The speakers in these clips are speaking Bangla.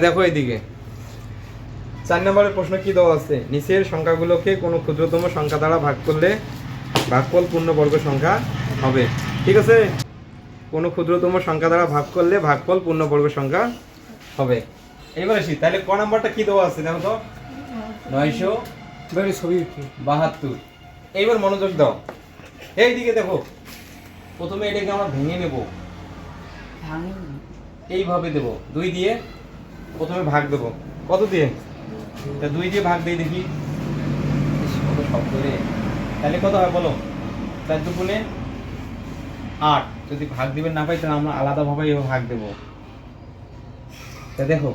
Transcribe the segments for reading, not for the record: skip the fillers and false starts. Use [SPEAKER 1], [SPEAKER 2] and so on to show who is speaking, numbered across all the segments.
[SPEAKER 1] দেখো এইদিকে 4 নম্বরের প্রশ্ন কি দেওয়া আছে, নিচের সংখ্যাগুলোকে কোনো ক্ষুদ্রতম সংখ্যা দ্বারা ভাগ করলে ভাগফল পূর্ণবর্গ সংখ্যা হবে। ঠিক আছে, কোনো ক্ষুদ্রতম সংখ্যা দ্বারা ভাগ করলে ভাগফল পূর্ণবর্গ সংখ্যা হবে। এবার আসি, তাহলে ক নাম্বারটা কি দেওয়া আছে দেখো তো, 972। এইবার মনোযোগ দাও, এইদিকে দেখো, প্রথমে এটাকে আমরা ভেঙে নেব, এইভাবে দেব, 2 দিয়ে প্রথমে ভাগ দেব। কত দিয়ে? 2 দিয়ে ভাগ দিয়ে দেখি কত শব্দ রে। তাহলে কত হয় বলো? 4 দুগুণে 8। যদি ভাগ দিবেন না পাই তাহলে আমরা আলাদাভাবে এভাবে ভাগ দেব। তা দেখো,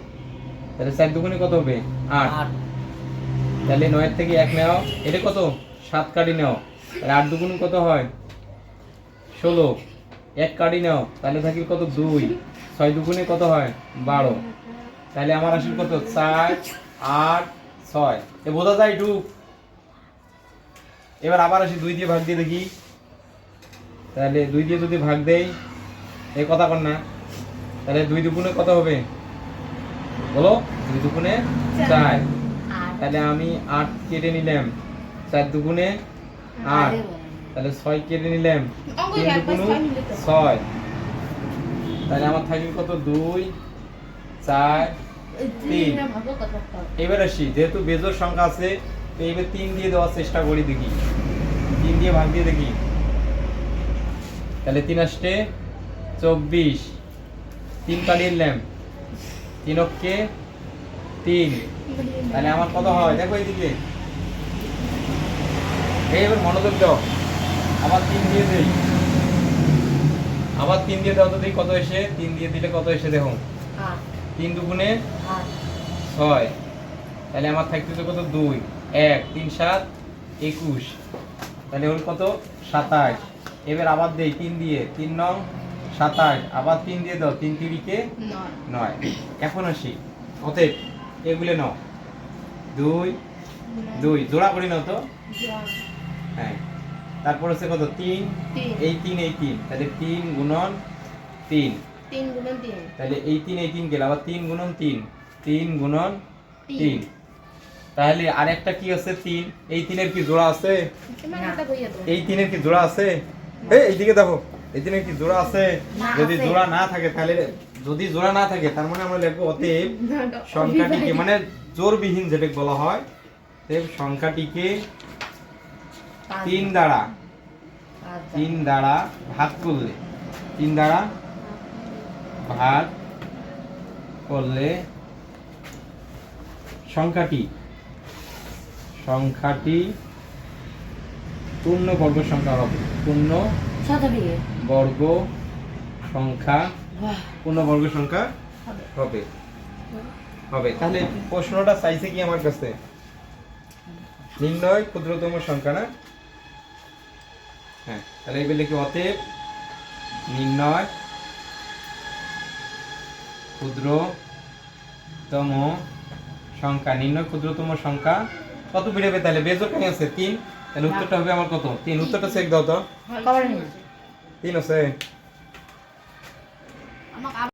[SPEAKER 1] তাহলে 4 দুগুণে কত হবে? 8। তাহলে 9 এর থেকে 1 নাও, এটা কত? 7 কাটি নাও, তাহলে 8 দুগুণে কত হয়? 16। 1 কাটি নাও, তাহলে থাকি কত? 2। 6 দুগুণে কত হয়? 12। তাহলে আমার আসলে কত? 4, 8, 6। এ বোঝা যায় একটু? এবার আবার আসি, 2 দিয়ে ভাগ দিয়ে দেখি। তাহলে 2 দিয়ে যদি ভাগ দেই, এই কথা কর না, তাহলে 2 দুগুণে কত হবে বলো? 2 দুগুণে 4। তাহলে আমি 8 কেটে নিলাম, 4 দুগুণে 8, তাহলে 6 কেটে নিলাম, 3 দুগুণ 6। তাহলে আমার থাকবে কত? 2, 4, 3। এবার আসি, যেহেতু বেজোড় সংখ্যা আছে, এইবার 3 দিয়ে দেওয়ার চেষ্টা করি, দেখি 3 দিয়ে ভাগ দিয়ে দেখি। তাহলে 3 আসতে 24, 3 কাটিয়ে নিলাম, 3 অক্ষে 3। তাহলে আমার কত হয় দেখো এইদিকে, এইবার মনোযোগ দাও, আবার 3 দিয়ে দেই, আবার 3 দিয়ে দাও তো দেখি কত এসে। 3 দিয়ে দিলে কত এসে দেখো, 3 দুগুণে 6। তাহলে আমার থাকতেছে কত? 2, 1, 3, 7, 21। তাহলে ওর কত? 27। এবার আবার দেই 3 দিয়ে, 3 নং 27, আবার 3 দিয়ে দাও, 3 তিরিকে 9। এখন আসি, অতএব এগুলো নাও, 2, 2 জোড়া করি নাও তো, হ্যাঁ। তারপর হচ্ছে কত? 3, এই 3 এই 3, তাহলে 3 গুণন 3, তাহলে এই 3 এই 3 গেল, আবার 3 গুণন 3, 3 গুণন 3। তাহলে আরেকটা কি আছে? 3। এই 3 এর কি জোড়া আছে? এই 3 এর কি জোড়া আছে? এইদিকে দেখো, এই 3 এর কি জোড়া আছে? যদি জোড়া না থাকে, তাহলে যদি জোড়া না থাকে তার মানে আমরা লিখবো অতএব সংখ্যাটিকে, মানে জোড়বিহীন যেটা বলা হয়, অতএব সংখ্যাটিকে 3 দ্বারা ভাগ করলে, 3 দ্বারা ভাগ করলে সংখ্যাটি পূর্ণবর্গ সংখ্যা হবে। পূর্ণবর্গ সংখ্যা হবে। তাহলে প্রশ্নটা চাইছে কি আমার কাছে? নির্ণয় ক্ষুদ্রতম সংখ্যা, না? হ্যাঁ, তাহলে এগুলো কি? অতএব নির্ণয় ক্ষুদ্রতম সংখ্যা। নির্ণয় ক্ষুদ্রতম সংখ্যা কত বেরোবে? তাহলে বেজোড় কেন আছে? 3। তাহলে উত্তরটা হবে আমার কত? 3। উত্তরটা চেক দাও তো, 3 আছে।